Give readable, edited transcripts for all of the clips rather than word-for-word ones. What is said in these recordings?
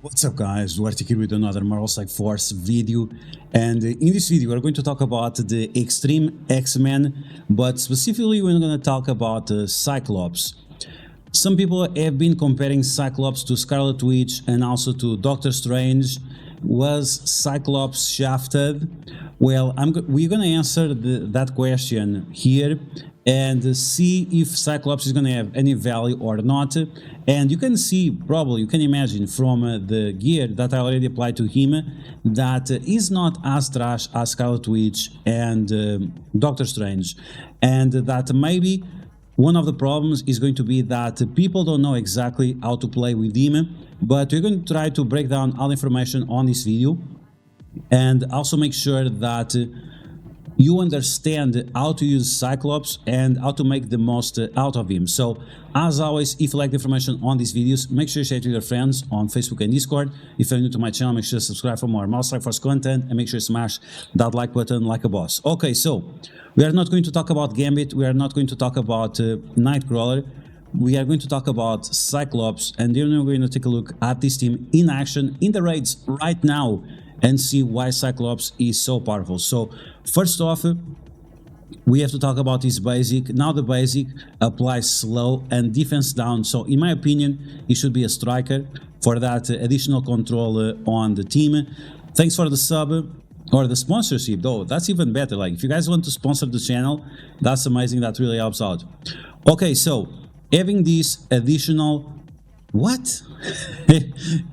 What's up guys, DuArktik here with another Marvel Strike Force video, and in this video we're going to talk about the Extreme X-Men, but specifically we're going to talk about Cyclops. Some people have been comparing Cyclops to Scarlet Witch and also to Doctor Strange. Was Cyclops shafted? Well, we're going to answer that question here and see if Cyclops is going to have any value or not. And you can see, probably, you can imagine from the gear that I already applied to him that is not as trash as Scarlet Witch and Doctor Strange. And that maybe one of the problems is going to be that people don't know exactly how to play with him, but we're going to try to break down all information on this video and also make sure that you understand how to use Cyclops and how to make the most out of him. So, as always, if you like the information on these videos, make sure you share it with your friends on Facebook and Discord. If you're new to my channel, make sure to subscribe for more Marvel Strike Force content and make sure you smash that like button like a boss. Okay, so we are not going to talk about Gambit, we are not going to talk about Nightcrawler. We are going to talk about Cyclops, and then we're going to take a look at this team in action in the raids right now and see why Cyclops is so powerful. So first off, we have to talk about his basic. Now the basic applies slow and defense down, so in my opinion he should be a striker for that additional control on the team. Thanks for the sub or the sponsorship though, that's even better. Like if you guys want to sponsor the channel, that's amazing, that really helps out. Okay, so having this additional, what?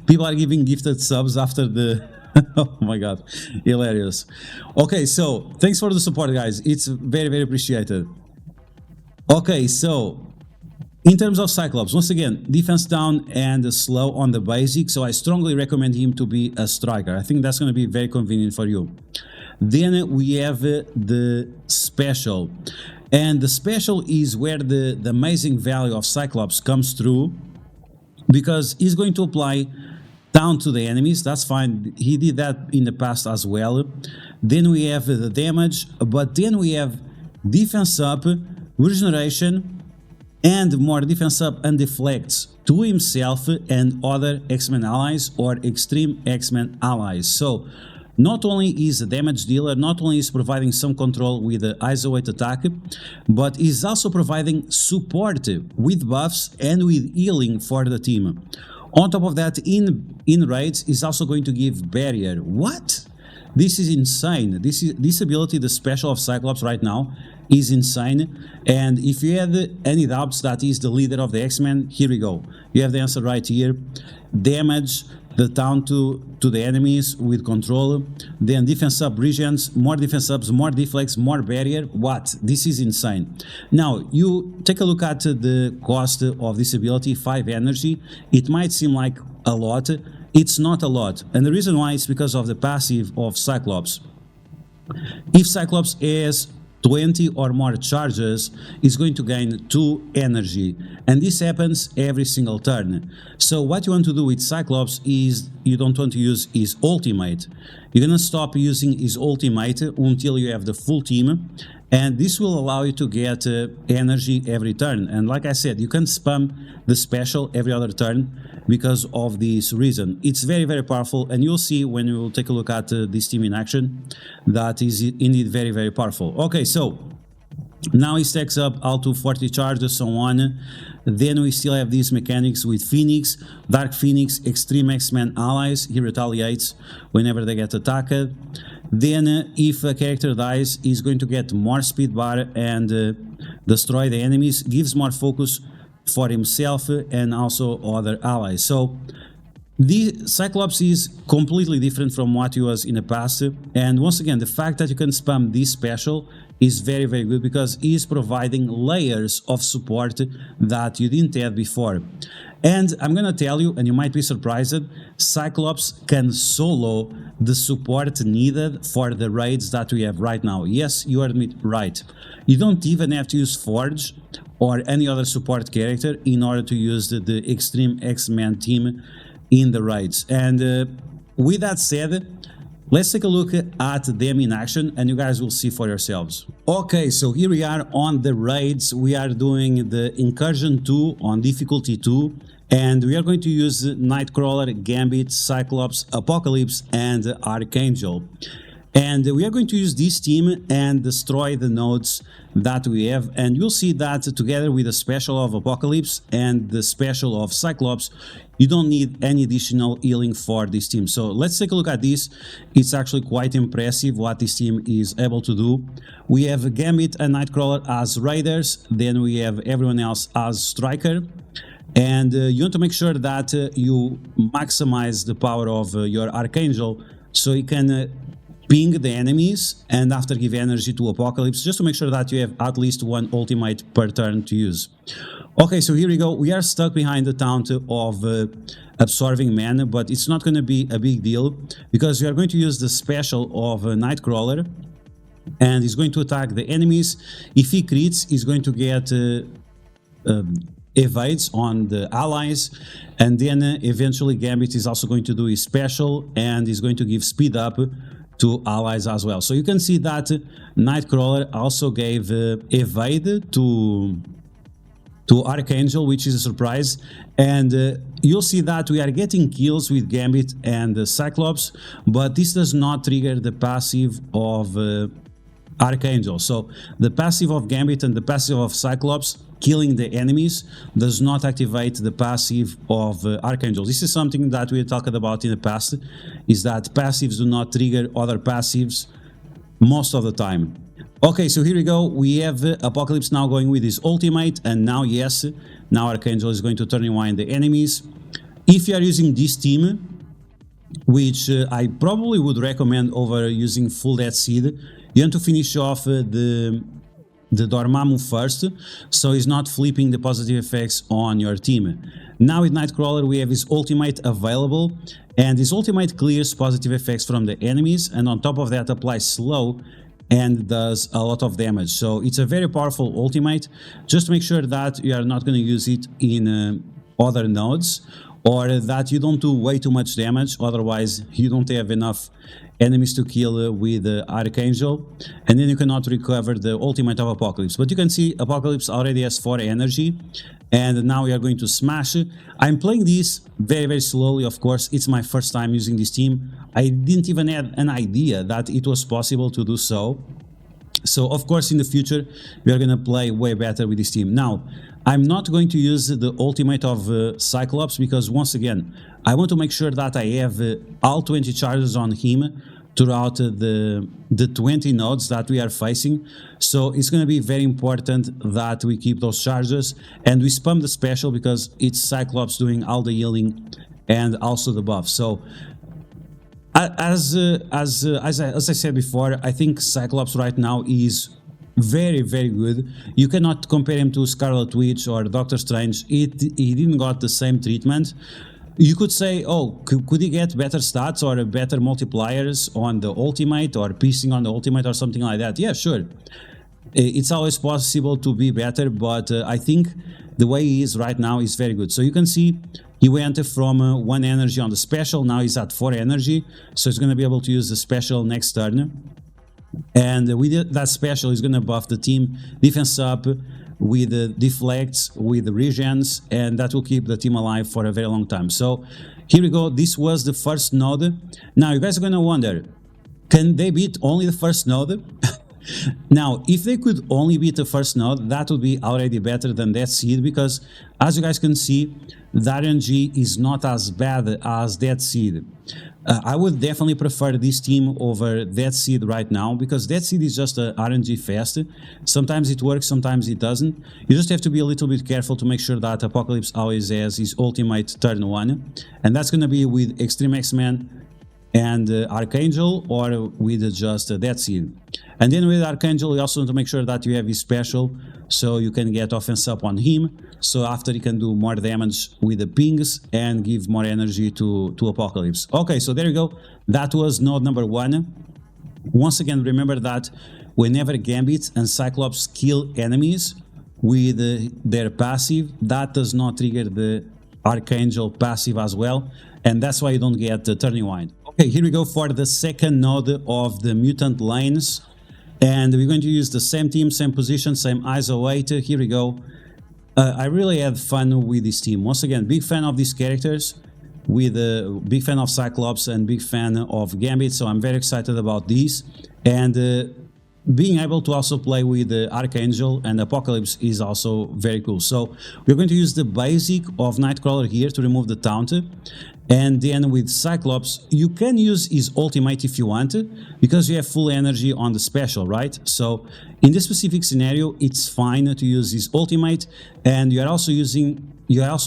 People are giving gifted subs after the oh my god, hilarious. Okay, so thanks for the support guys, it's very appreciated. Okay, so in terms of Cyclops, once again, defense down and slow on the basic, so I strongly recommend him to be a striker. I think that's going to be very convenient for you. Then we have the special, and the special is where the amazing value of Cyclops comes through, because he's going to apply down to the enemies. That's fine, he did that in the past as well. Then we have the damage, but then we have defense up, regeneration, and more defense up and deflects to himself and other X-Men allies or Extreme X-Men allies. So not only is a damage dealer, not only is providing some control with the ISO 8 attack, but is also providing support with buffs and with healing for the team. On top of that, in raids is also going to give barrier. What? This is insane. This ability, the special of Cyclops right now, is insane. And if you had any doubts that he's the leader of the X-Men, here we go. You have the answer right here. Damage the town to the enemies with control, then defense up regions, more defense ups, more deflects, more barrier. What? This is insane. Now you take a look at the cost of this ability, 5 energy. It might seem like a lot, it's not a lot, and the reason why is because of the passive of Cyclops. If Cyclops has 20 or more charges, is going to gain 2 energy, and this happens every single turn. So what you want to do with Cyclops is you don't want to use his ultimate. You're gonna stop using his ultimate until you have the full team, and this will allow you to get energy every turn. And like I said, you can spam the special every other turn because of this reason. It's very powerful, and you'll see when we will take a look at this team in action that is indeed very powerful. Okay, so now he stacks up all to 40 charges, so on. Then we still have these mechanics with Phoenix, Dark Phoenix, Extreme X-Men allies. He retaliates whenever they get attacked. Then if a character dies, he's going to get more speed bar and destroy the enemies, gives more focus for himself and also other allies. So the Cyclops is completely different from what he was in the past, and once again the fact that you can spam this special is very good, because he is providing layers of support that you didn't have before. And I'm gonna tell you, and you might be surprised, Cyclops can solo the support needed for the raids that we have right now. Yes, you heard me right. You don't even have to use Forge or any other support character in order to use the Extreme X-Men team in the raids. And with that said, Let's take a look at them in action and you guys will see for yourselves. Okay, so here we are on the raids. We are doing the Incursion 2 on difficulty 2. And we are going to use Nightcrawler, Gambit, Cyclops, Apocalypse, and Archangel. And we are going to use this team and destroy the nodes that we have. And you'll see that together with the special of Apocalypse and the special of Cyclops, you don't need any additional healing for this team. So let's take a look at this. It's actually quite impressive what this team is able to do. We have Gambit and Nightcrawler as Raiders. Then we have everyone else as Striker. And you want to make sure that you maximize the power of your Archangel so you can ping the enemies and after give energy to Apocalypse, just to make sure that you have at least one ultimate per turn to use. Okay, so here we go. We are stuck behind the taunt of Absorbing Man, but it's not going to be a big deal because we are going to use the special of Nightcrawler and he's going to attack the enemies. If he crits, he's going to get evades on the allies, and then eventually Gambit is also going to do his special and is going to give speed up to allies as well. So you can see that Nightcrawler also gave evade to Archangel, which is a surprise, and you'll see that we are getting kills with Gambit and Cyclops, but this does not trigger the passive of Archangel. So the passive of Gambit and the passive of Cyclops killing the enemies does not activate the passive of Archangel. This is something that we talked about in the past, is that passives do not trigger other passives most of the time. Okay, so here we go. We have Apocalypse now going with his ultimate, and now yes, now Archangel is going to turn rewind the enemies. If you are using this team, which I probably would recommend over using full Death Seed, you want to finish off the Dormammu first, so he's not flipping the positive effects on your team. Now with Nightcrawler we have his ultimate available, and his ultimate clears positive effects from the enemies, and on top of that applies slow and does a lot of damage. So it's a very powerful ultimate. Just make sure that you are not going to use it in other nodes, or that you don't do way too much damage, otherwise you don't have enough enemies to kill with Archangel, and then you cannot recover the ultimate of Apocalypse. But you can see Apocalypse already has 4 energy, and now we are going to smash. I'm playing this very slowly, of course. It's my first time using this team. I didn't even have an idea that it was possible to do so. So of course in the future we are gonna play way better with this team. Now I'm not going to use the ultimate of Cyclops because once again I want to make sure that I have all 20 charges on him throughout the 20 nodes that we are facing. So it's going to be very important that we keep those charges and we spam the special because it's Cyclops doing all the healing and also the buff. So as I said before, I think Cyclops right now is very good. You cannot compare him to Scarlet Witch or Doctor Strange. He didn't got the same treatment. You could say, oh, could he get better stats or better multipliers on the ultimate or piecing on the ultimate or something like that? Yeah, sure. It's always possible to be better, but I think the way he is right now is very good. So you can see he went from 1 energy on the special, now he's at 4 energy, so he's going to be able to use the special next turn. And with that special, he's going to buff the team defense up with deflects, with regens, and that will keep the team alive for a very long time. So here we go. This was the first node. Now you guys are going to wonder, can they beat only the first node? Now, if they could only beat the first node, that would be already better than Death Seed, because as you guys can see, the RNG is not as bad as Death Seed. I would definitely prefer this team over Death Seed right now, because Death Seed is just a RNG fest. Sometimes it works, sometimes it doesn't. You just have to be a little bit careful to make sure that Apocalypse always has his ultimate turn 1, and that's going to be with Xtreme X-Men and Archangel, or with just Death Seed. And then with Archangel, you also want to make sure that you have his special, so you can get offense up on him, so after he can do more damage with the pings and give more energy to Apocalypse. Okay, so there you go. That was node number 1. Once again, remember that whenever Gambit and Cyclops kill enemies with their passive, that does not trigger the Archangel passive as well, and that's why you don't get the turn rewind. Okay, here we go for the second node of the mutant lanes. And we're going to use the same team, same position, same ISO 8. Here we go. I really had fun with this team. Once again, big fan of these characters, with a big fan of Cyclops and big fan of Gambit, so I'm very excited about these. And being able to also play with Archangel and Apocalypse is also very cool. So we're going to use the basic of Nightcrawler here to remove the taunt. And then with Cyclops, you can use his ultimate if you want, because you have full energy on the special, right? So in this specific scenario, it's fine to use his ultimate, and you are also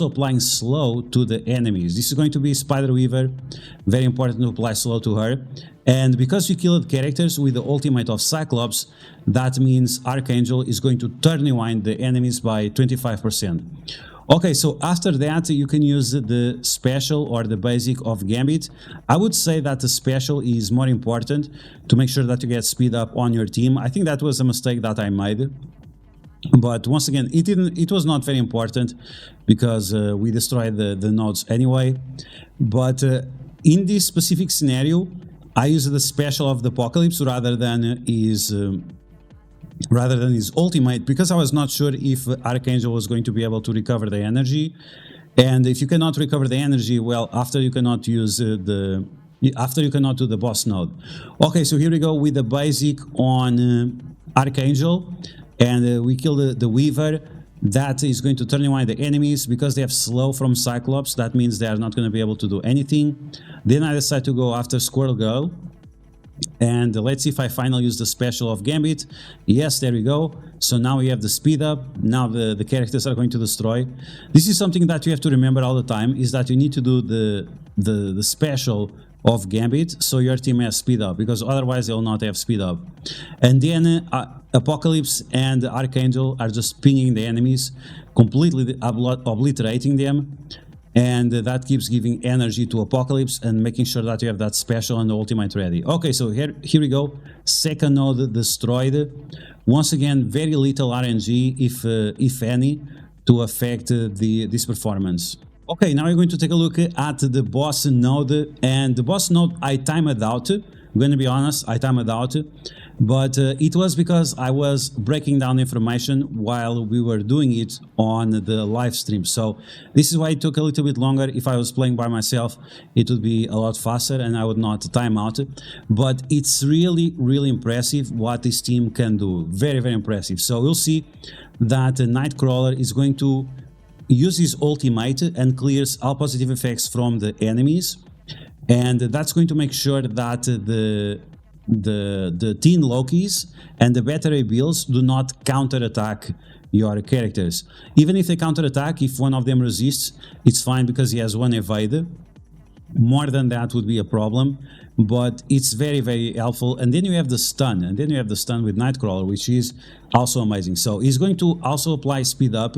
applying slow to the enemies. This is going to be Spider Weaver, very important to apply slow to her. And because you killed characters with the ultimate of Cyclops, that means Archangel is going to turn rewind the enemies by 25%. Okay, so after that, you can use the special or the basic of Gambit. I would say that the special is more important to make sure that you get speed up on your team. I think that was a mistake that I made. But once again, it was not very important because we destroyed the nodes anyway. But in this specific scenario, I used the special of the Apocalypse rather than his ultimate, because I was not sure if Archangel was going to be able to recover the energy. And if you cannot recover the energy, well, after you cannot do the boss node. Okay, so here we go with the basic on Archangel, and we kill the Weaver. That is going to turn rewind the enemies because they have slow from Cyclops. That means they are not going to be able to do anything. Then I decide to go after Squirrel Girl. And let's see if I finally use the special of Gambit. Yes, there we go. So now we have the speed up. Now the characters are going to destroy. This is something that you have to remember all the time, is that you need to do the special of Gambit so your team has speed up, because otherwise they will not have speed up. And then Apocalypse and Archangel are just pinging the enemies, completely obliterating them. And that keeps giving energy to Apocalypse and making sure that you have that special and the ultimate ready. Okay, so here we go. Second node destroyed. Once again, very little RNG, if any, to affect this performance. Okay, now we're going to take a look at the boss node. And the boss node, I timed out. I'm going to be honest, I timed out. But it was because I was breaking down information while we were doing it on the live stream. So this is why it took a little bit longer. If I was playing by myself, it would be a lot faster and I would not time out. But it's really, really impressive what this team can do. Very, very impressive. So we'll see that Nightcrawler is going to use his ultimate and clears all positive effects from the enemies. And that's going to make sure that the Teen Lokis and the Battery Bills do not counterattack your characters. Even if they counterattack, if one of them resists, it's fine because he has one evade. More than that would be a problem, but it's very, very helpful. And then you have the stun, and then you have the stun with Nightcrawler, which is also amazing. So he's going to also apply speed up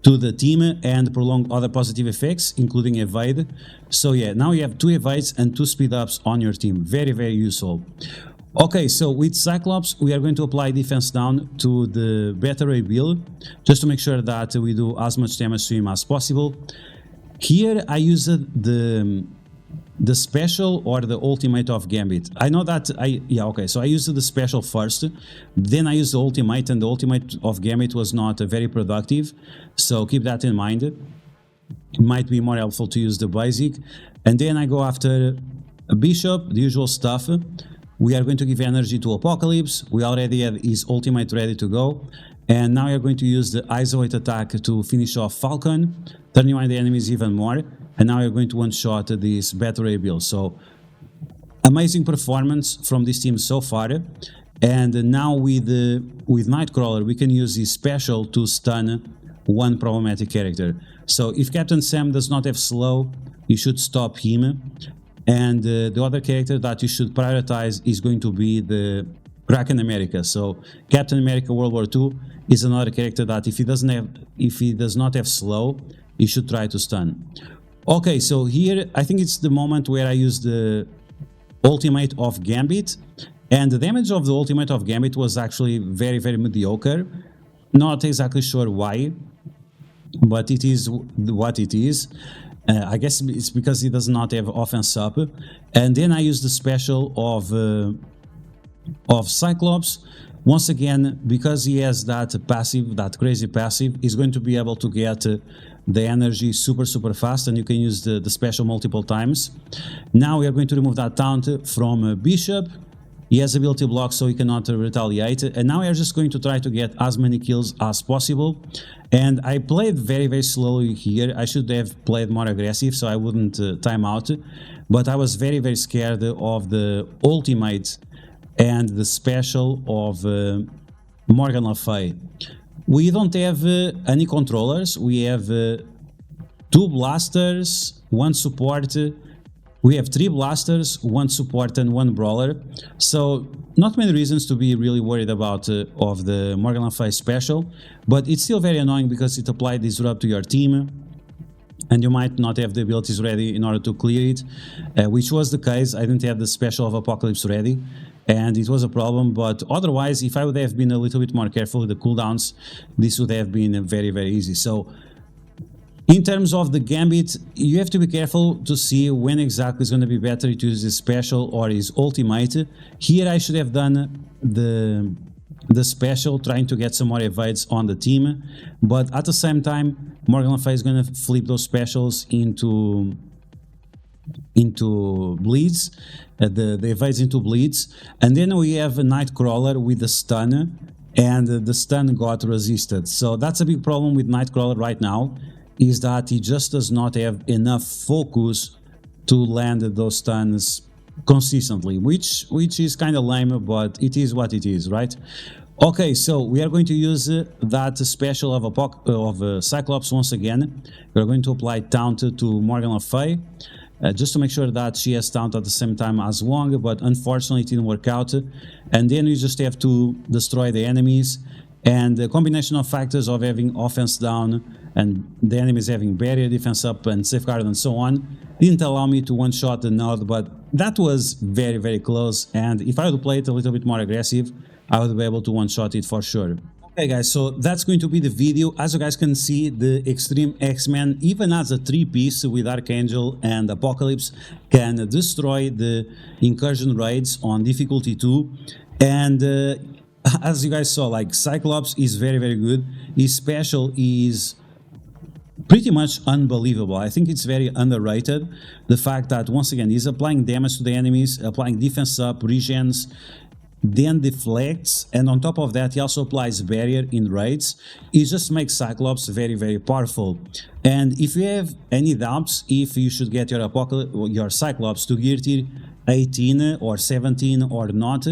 to the team and prolong other positive effects, including evade. So yeah, now you have 2 evades and 2 speed ups on your team. Very, very useful. Okay, so with Cyclops, we are going to apply defense down to the Battery Bill, just to make sure that we do as much damage to him as possible. Here I use the special or the ultimate of Gambit. I know that so I used the special first, then I used the ultimate, and the ultimate of Gambit was not very productive, so keep that in mind. It might be more helpful to use the basic. And then I go after a Bishop, the usual stuff. We are going to give energy to Apocalypse. We already have his ultimate ready to go. And now we are going to use the isolate attack to finish off Falcon, turning on the enemies even more. And now we're going to one-shot this Battery Bill. So, amazing performance from this team so far. And now with Nightcrawler, we can use his special to stun one problematic character. So if Captain Sam does not have slow, you should stop him. And the other character that you should prioritize is going to be the Captain America. So Captain America World War II is another character that if he does not have slow, you should try to stun. Okay, so here I think it's the moment where I use the ultimate of Gambit, and the damage of the ultimate of Gambit was actually very, very mediocre. Not exactly sure why, but it is what it is. I guess it's because he does not have offense up. And then I use the special of Cyclops. Once again, because he has that passive, that crazy passive, he's going to be able to get the energy super fast, and you can use the special multiple times. Now we are going to remove that taunt from Bishop. He has ability block, so he cannot retaliate. And now we are just going to try to get as many kills as possible. And I played very slowly here. I should have played more aggressive, so I wouldn't time out. But I was very scared of the ultimate and the special of Morgan Le Fay. We don't have any controllers. We have 2 blasters, 1 support. We have 3 blasters, 1 support and 1 brawler. So not many reasons to be really worried about of the Morgan Le Fay special, but it's still very annoying because it applied disrupt to your team, and you might not have the abilities ready in order to clear it, which was the case. I didn't have the special of Apocalypse ready, and it was a problem. But otherwise, if I would have been a little bit more careful with the cooldowns, this would have been very easy. So in terms of the gambit, you have to be careful to see when exactly is going to be better to use his special or his ultimate. Here I should have done the special, trying to get some more evades on the team, but at the same time Morgan Le Fay is going to flip those specials into bleeds, the evades into bleeds. And then we have a Nightcrawler with the stun, and the stun got resisted. So that's a big problem with Nightcrawler right now, is that he just does not have enough focus to land those stuns consistently, which is kind of lame, but it is what it is, right? Okay, so we are going to use that special of Cyclops once again. We're going to apply taunt to Morgan Le Fay, just to make sure that she has taunt at the same time as Wong, but unfortunately it didn't work out. And then we just have to destroy the enemies, and the combination of factors of having offense down and the enemies having barrier, defense up, and safeguard and so on didn't allow me to one-shot the node, but that was very close. And if I would play it a little bit more aggressive, I would be able to one-shot it for sure. Okay guys, so that's going to be the video. As you guys can see, the Xtreme X-Men, even as a 3-piece with Archangel and Apocalypse, can destroy the Incursion raids on difficulty 2. And as you guys saw, like, Cyclops is very good. His special is pretty much unbelievable. I think it's very underrated. The fact that, once again, he's applying damage to the enemies, applying defense up, regens, then deflects, and on top of that he also applies barrier in raids. It just makes Cyclops very powerful. And if you have any doubts if you should get your Cyclops to gear tier 18 or 17 or not,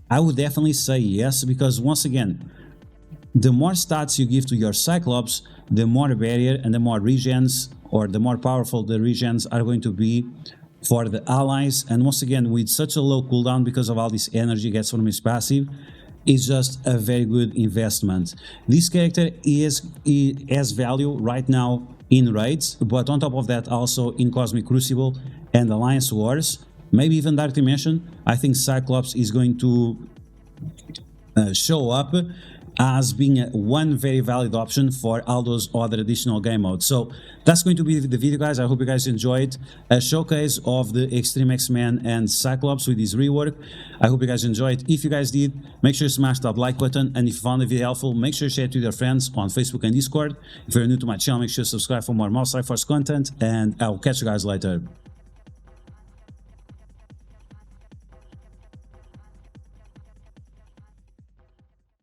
I would definitely say yes, because once again, the more stats you give to your Cyclops, the more barrier and the more regens, or the more powerful the regens are going to be for the allies. And once again, with such a low cooldown because of all this energy he gets from his passive, it's just a very good investment. This character has value right now in raids, but on top of that also in Cosmic Crucible and Alliance Wars, maybe even Dark Dimension. I think Cyclops is going to show up as being one very valid option for all those other additional game modes. So that's going to be the video, guys. I hope you guys enjoyed a showcase of the Xtreme X-Men and Cyclops with his rework. I hope you guys enjoyed. If you guys did, make sure to smash that like button, and if you found the video helpful, make sure to share it with your friends on Facebook and Discord. If you're new to my channel, make sure to subscribe for more Mouse Life Force content, and I'll catch you guys later.